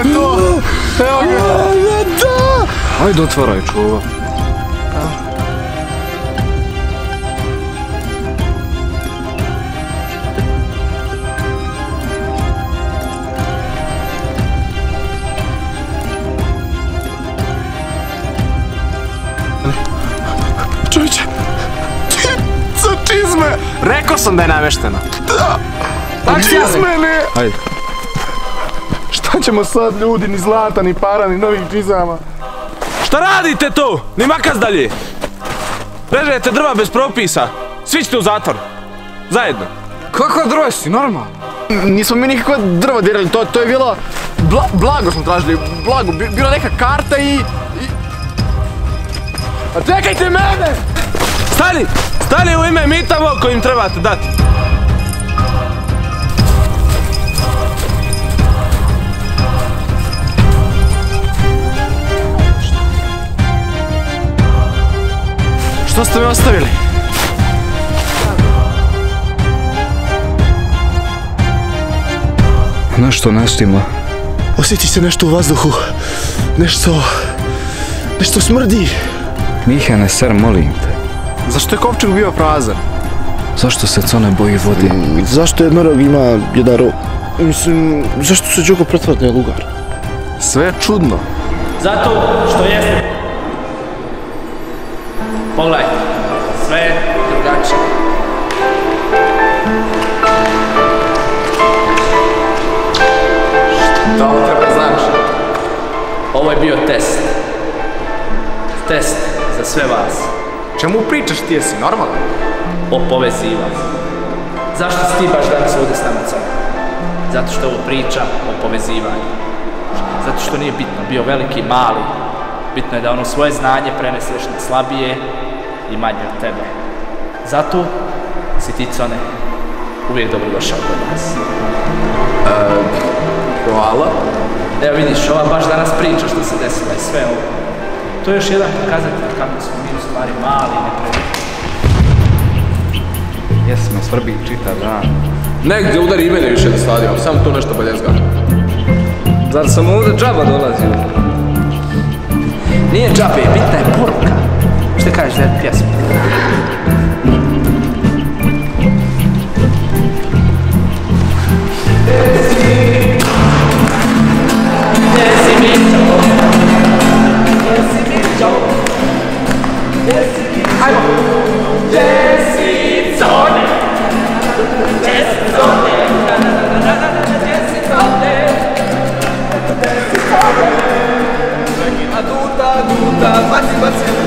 to je to. Evo ga. Ajde, otvaraj, čuva. Čovječe, za čizme! Rekao sam da je namešteno. Da! Čizme ne! Ajde. Šta ćemo sad ljudi, ni zlata, ni para, ni novih čizama? Šta radite tu? Ni makas dalje. Režete drva bez propisa. Svi ćete u zatvor. Zajedno. Kako drvo si, normalno? Nismo mi nikakva drva dirali, to je bilo... Blago smo tražili, blago, bila neka karta i... A čekajte mene! Stani! Stani u ime Mitavo kojim trebate dati. Što ste me ostavili? Nešto nestimo. Osjeti se nešto u vazduhu. Nešto smrdi. Mihane, ser, molim te. Zašto je kovčeg bio prazan? Zašto se co ne boji vode? Zašto jednorog ima jedan rog? Mislim, zašto se Đogo pretvrtne lugar? Sve je čudno. Zato što jeste. Pogledajte, sve je drugačije. Šta ovo treba znači? Ovo je bio test. Test za sve vas. Čemu pričaš, ti jesi normalan? O povezivanju. Zašto si ti baš danas ovdje s nama crno? Zato što je ovo priča o povezivanju. Zato što nije bitno, bio veliki, mali. Bitno je da ono svoje znanje preneseš na slabije i manje od tebe. Zato si ti, Cone, uvijek dobro došao kod nas. Hvala. Evo vidiš, ova baš danas priča što se desilo i sve ovo. To je još jedan pokazatelj kako smo mi u stvari mali i neprevidni. Jesmo Srbi čitav dan. Negdje udari i mene više na stadion, samo to nešto baljezga. Zar sam ovdje džaba dolazio? Nije džabe, bitna je poruka. Šta kažeš da je pjesma? Aduta, baci,